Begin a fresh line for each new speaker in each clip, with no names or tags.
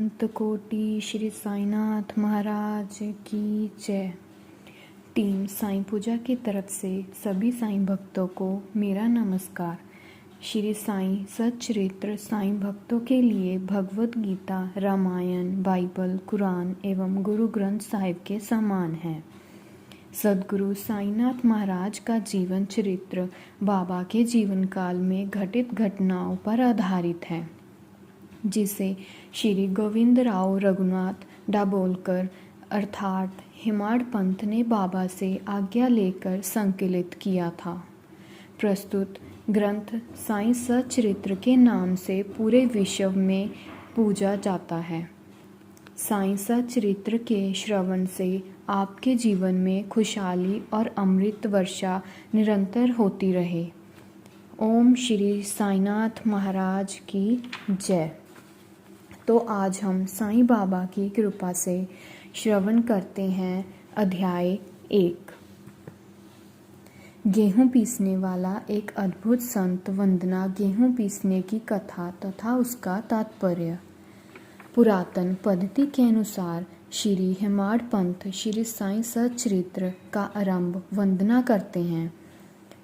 संत कोटि श्री साईनाथ महाराज की जय। टीम साईं पूजा की तरफ से सभी साईं भक्तों को मेरा नमस्कार। श्री साईं सच्चरित्र साईं भक्तों के लिए भगवत गीता, रामायण, बाइबल, कुरान एवं गुरु ग्रंथ साहिब के समान है। सद्गुरु साईनाथ महाराज का जीवन चरित्र बाबा के जीवन काल में घटित घटनाओं पर आधारित है, जिसे श्री गोविंदराव रघुनाथ दाभोलकर अर्थात हेमाड पंथ ने बाबा से आज्ञा लेकर संकलित किया था। प्रस्तुत ग्रंथ साईं सच्चरित्र के नाम से पूरे विश्व में पूजा जाता है। साईं सच्चरित्र के श्रवण से आपके जीवन में खुशहाली और अमृत वर्षा निरंतर होती रहे। ओम श्री साईनाथ महाराज की जय। तो आज हम साईं बाबा की कृपा से श्रवण करते हैं अध्याय 1। गेहूं पीसने वाला एक अद्भुत संत वंदना गेहूं पीसने की कथा तथा उसका तात्पर्य। पुरातन पद्धति के अनुसार श्री हेमाड पंथ श्री साईं सच्चरित्र का आरंभ वंदना करते हैं।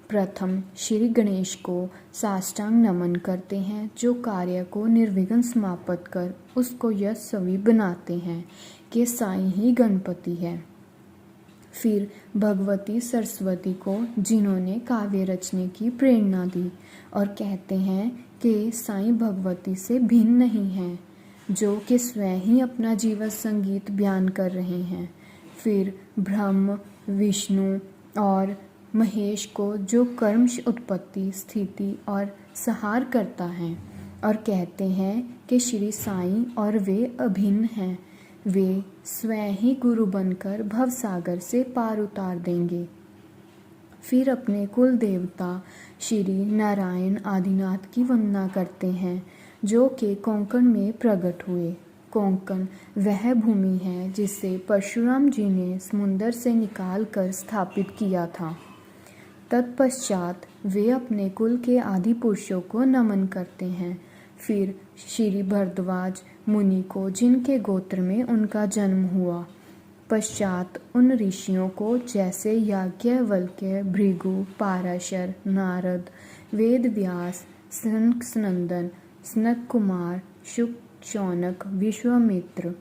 प्रथम श्री गणेश को साष्टांग नमन करते हैं, जो कार्य को निर्विघ्न समाप्त कर उसको यशस्वी बनाते हैं कि साईं ही गणपति है। फिर भगवती सरस्वती को, जिन्होंने काव्य रचने की प्रेरणा दी, और कहते हैं कि साईं भगवती से भिन्न नहीं हैं, जो कि स्वयं ही अपना जीवन संगीत बयान कर रहे हैं। फिर ब्रह्म, विष्णु और महेश को, जो कर्म उत्पत्ति, स्थिति और संहार करता है, और कहते हैं कि श्री साईं और वे अभिन्न हैं। वे स्वयं ही गुरु बनकर भवसागर से पार उतार देंगे। फिर अपने कुल देवता श्री नारायण आदिनाथ की वंदना करते हैं, जो कि कोंकण में प्रकट हुए। कोंकण वह भूमि है जिसे परशुराम जी ने समुद्र से निकाल कर स्थापित किया था। तत्पश्चात वे अपने कुल के आदि पुरुषों को नमन करते हैं। फिर श्री भरद्वाज मुनि को, जिनके गोत्र में उनका जन्म हुआ। पश्चात उन ऋषियों को, जैसे याज्ञवल्क्य, भृगु, पाराशर, नारद, वेद व्यास, सनक सनंदन, सनक कुमार, शुक, शौनक, विश्वामित्र,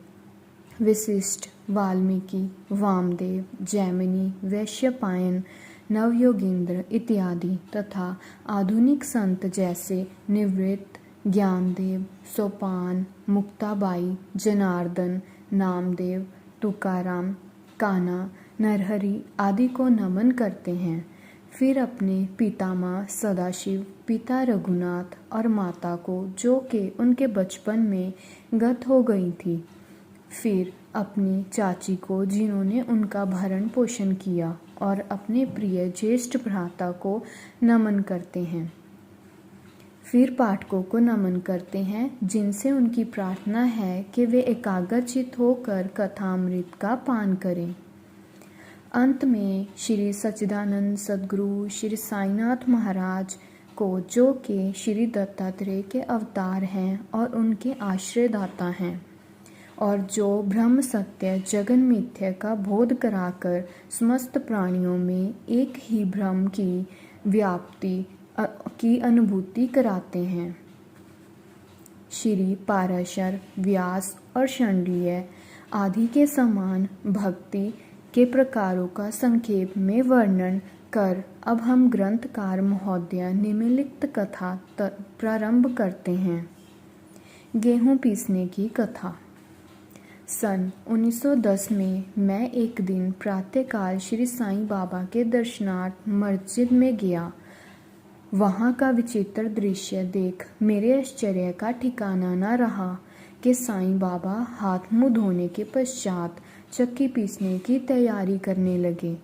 वशिष्ठ, वाल्मीकि, वामदेव, जैमिनी, वैशंपायन, नवयोगींद्र इत्यादि तथा आधुनिक संत जैसे निवृत्त, ज्ञानदेव, सोपान, मुक्ताबाई, जनार्दन, नामदेव, तुकाराम, कान्हा, नरहरि आदि को नमन करते हैं। फिर अपने पितामह सदाशिव, पिता रघुनाथ और माता को, जो कि उनके बचपन में गत हो गई थी। फिर अपनी चाची को, जिन्होंने उनका भरण पोषण किया, और अपने प्रिय ज्येष्ठ भ्राता को नमन करते हैं। फिर पाठकों को नमन करते हैं, जिनसे उनकी प्रार्थना है कि वे एकाग्रचित होकर कथामृत का पान करें। अंत में श्री सच्चिदानंद सद्गुरु श्री साईनाथ महाराज को, जो कि श्री दत्तात्रेय के अवतार हैं और उनके आश्रयदाता हैं, और जो ब्रह्म सत्य जगन मिथ्या का बोध कराकर समस्त प्राणियों में एक ही ब्रह्म की व्याप्ति की अनुभूति कराते हैं। श्री पाराशर, व्यास और शांडिल्य आदि के समान भक्ति के प्रकारों का संक्षेप में वर्णन कर अब हम ग्रंथकार महोदय निम्नलिखित कथा प्रारंभ करते हैं। गेहूं पीसने की कथा। सन 1910 में मैं एक दिन प्रातःकाल श्री साईं बाबा के दर्शनार्थ मस्जिद में गया। वहाँ का विचित्र दृश्य देख मेरे आश्चर्य का ठिकाना न रहा कि साईं बाबा हाथ मुँह धोने के पश्चात चक्की पीसने की तैयारी करने लगे।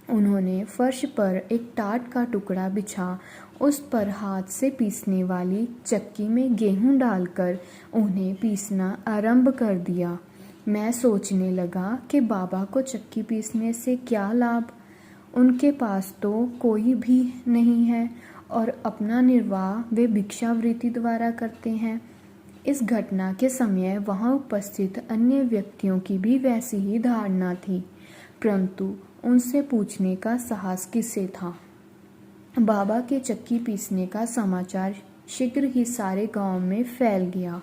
उन्होंने फर्श पर एक टाट का टुकड़ा बिछा उस पर हाथ से पीसने वाली चक्की में गेहूं डालकर उन्हें पीसना आरंभ कर दिया। मैं सोचने लगा कि बाबा को चक्की पीसने से क्या लाभ, उनके पास तो कोई भी नहीं है और अपना निर्वाह वे भिक्षावृत्ति द्वारा करते हैं। इस घटना के समय वहां उपस्थित अन्य व्यक्तियों की भी वैसी ही धारणा थी, परंतु उनसे पूछने का साहस किसे था। बाबा के चक्की पीसने का समाचार शीघ्र ही सारे गांव में फैल गया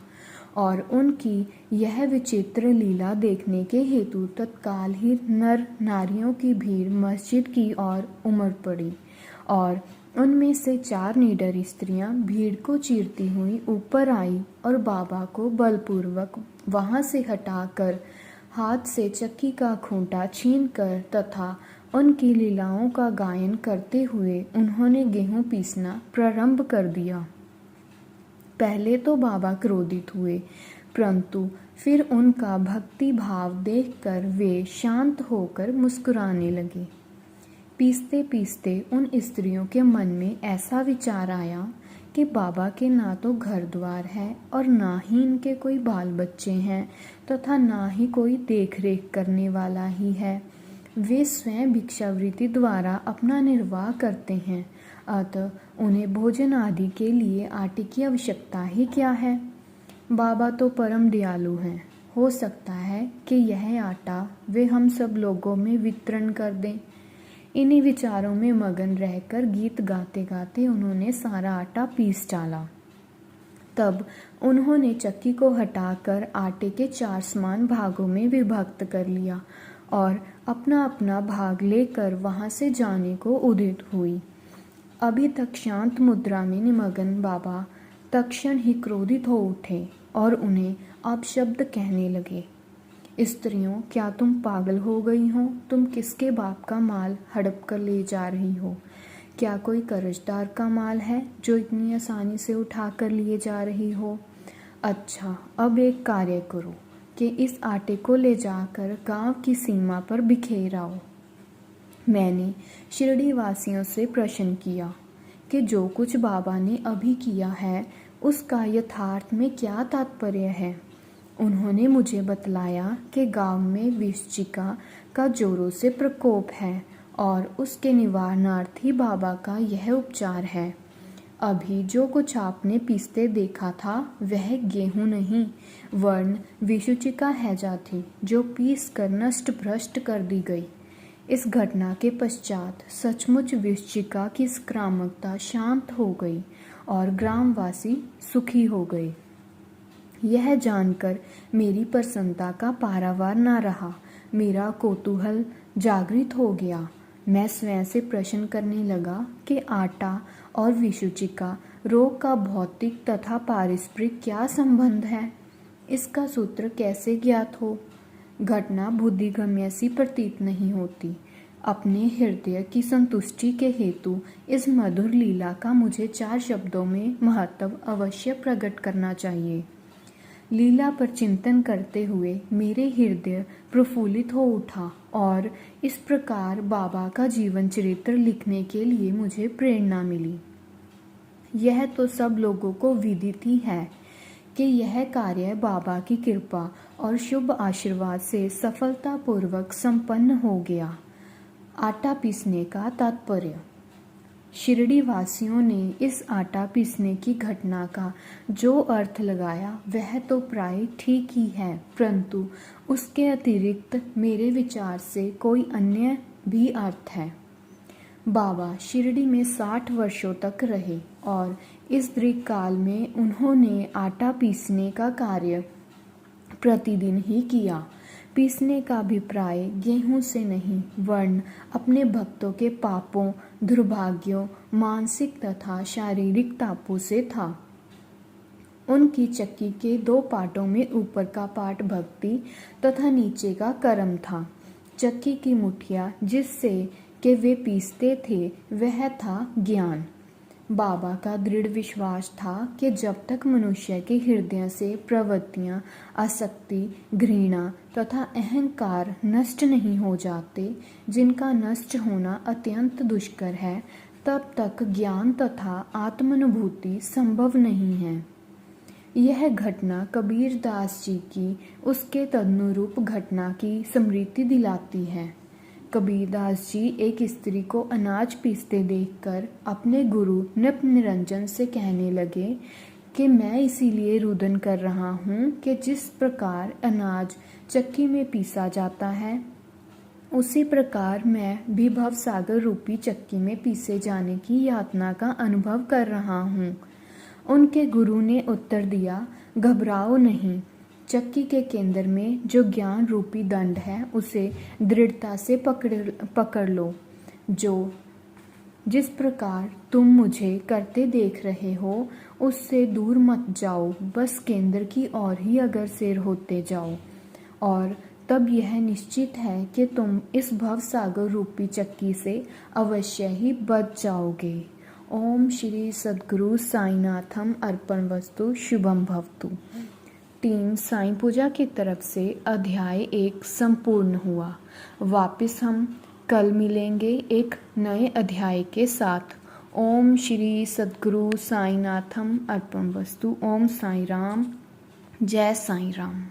और उनकी यह विचित्र लीला देखने के हेतु तत्काल ही नर नारियों की भीड़ मस्जिद की ओर उमड़ पड़ी और उनमें से 4 निडर स्त्रियां भीड़ को चीरती हुई ऊपर आई और बाबा को बलपूर्वक वहां से हटाकर हाथ से चक्की का खूंटा छीनकर तथा उनकी लीलाओं का गायन करते हुए उन्होंने गेहूं पीसना प्रारंभ कर दिया। पहले तो बाबा क्रोधित हुए, परंतु फिर उनका भक्ति भाव देखकर वे शांत होकर मुस्कुराने लगे। पीसते पीसते उन स्त्रियों के मन में ऐसा विचार आया कि बाबा के ना तो घर द्वार है और ना ही इनके कोई बाल बच्चे हैं तथा ना ही कोई देख रेख करने वाला ही है। वे स्वयं भिक्षावृत्ति द्वारा अपना निर्वाह करते हैं, अतः उन्हें भोजन आदि के लिए आटे की आवश्यकता ही क्या है। बाबा तो परम दयालु हैं, हो सकता है कि यह आटा वे हम सब लोगों में वितरण कर दें। इन्हीं विचारों में मगन रहकर गीत गाते गाते उन्होंने सारा आटा पीस डाला। तब उन्होंने चक्की को हटाकर आटे के 4 समान भागों में विभक्त कर लिया और अपना अपना भाग लेकर वहां से जाने को उद्यत हुई। अभी तक शांत मुद्रा में निमग्न बाबा तत्क्षण ही क्रोधित हो उठे और उन्हें अपशब्द कहने लगे। स्त्रियों, क्या तुम पागल हो गई हो? तुम किसके बाप का माल हड़प कर ले जा रही हो? क्या कोई कर्जदार का माल है जो इतनी आसानी से उठा कर लिए जा रही हो? अच्छा, अब एक कार्य करो कि इस आटे को ले जाकर गांव की सीमा पर बिखेर आओ। मैंने शिरडी वासियों से प्रश्न किया कि जो कुछ बाबा ने अभी किया है उसका यथार्थ में क्या तात्पर्य है। उन्होंने मुझे बतलाया कि गांव में विषचिका का जोरों से प्रकोप है और उसके निवारणार्थ ही बाबा का यह उपचार है। अभी जो कुछ आपने पीसते देखा था वह गेहूं नहीं वर्ण विषुचिका हैजा थी जो पीस कर नष्ट भ्रष्ट कर दी गई। इस घटना के पश्चात सचमुच विषचिका की स्क्रामकता शांत हो गई और ग्रामवासी सुखी हो गए। यह जानकर मेरी प्रसन्नता का पारावार न रहा। मेरा कौतूहल जागृत हो गया। मैं स्वयं से प्रश्न करने लगा कि आटा और विषुचिका रोग का भौतिक तथा पारस्परिक क्या संबंध है। इसका सूत्र कैसे ज्ञात हो। घटना बुद्धिगम्य सी प्रतीत नहीं होती। अपने हृदय की संतुष्टि के हेतु इस मधुर लीला का मुझे 4 शब्दों में महत्व अवश्य प्रकट करना चाहिए। लीला पर चिंतन करते हुए मेरे हृदय प्रफुल्लित हो उठा और इस प्रकार बाबा का जीवन चरित्र लिखने के लिए मुझे प्रेरणा मिली। यह तो सब लोगों को विदित ही है कि यह कार्य बाबा की कृपा और शुभ आशीर्वाद से सफलतापूर्वक संपन्न हो गया। आटा पीसने का तात्पर्य। शिरडी वासियों ने इस आटा पीसने की घटना का जो अर्थ लगाया वह तो प्राय ठीक ही है, परंतु उसके अतिरिक्त मेरे विचार से कोई अन्य भी अर्थ है। बाबा शिरडी में 60 वर्षों तक रहे और इस दीर्घ काल में उन्होंने आटा पीसने का कार्य प्रतिदिन ही किया। पीसने का अभिप्राय गेहूं से नहीं वर्ण अपने भक्तों के पापों, दुर्भाग्यों, मानसिक तथा शारीरिक तापों से था। उनकी चक्की के 2 पार्टों में ऊपर का पार्ट भक्ति तथा नीचे का कर्म था। चक्की की मुठिया जिससे कि वे पीसते थे वह था ज्ञान। बाबा का दृढ़ विश्वास था कि जब तक मनुष्य के हृदय से प्रवृत्तियां, आसक्ति, घृणा तथा अहंकार नष्ट नहीं हो जाते, जिनका नष्ट होना अत्यंत दुष्कर है, तब तक ज्ञान तथा आत्मानुभूति संभव नहीं है। यह घटना कबीर दास जी की उसके तदनुरूप घटना की स्मृति दिलाती है। कबीरदास जी एक स्त्री को अनाज पीसते देखकर अपने गुरु नृप निरंजन से कहने लगे कि मैं इसीलिए रुदन कर रहा हूँ कि जिस प्रकार अनाज चक्की में पीसा जाता है, उसी प्रकार मैं भी भवसागर रूपी चक्की में पीसे जाने की यातना का अनुभव कर रहा हूँ। उनके गुरु ने उत्तर दिया, घबराओ नहीं। चक्की के केंद्र में जो ज्ञान रूपी दंड है, उसे दृढ़ता से पकड़ लो। जिस प्रकार तुम मुझे करते देख रहे हो, उससे दूर मत जाओ, बस केंद्र की ओर ही अग्रसर होते जाओ, और तब यह निश्चित है कि तुम इस भवसागर रूपी चक्की से अवश्य ही बच जाओगे। ओम श्री सद्गुरु साईनाथम अर्पणमस्तु। शुभम भवतु। टीम साईं पूजा की तरफ से अध्याय 1 संपूर्ण हुआ। वापस हम कल मिलेंगे एक नए अध्याय के साथ। ओम श्री सद्गुरु साईनाथम अर्पणमस्तु। ओम साई राम। जय साई राम।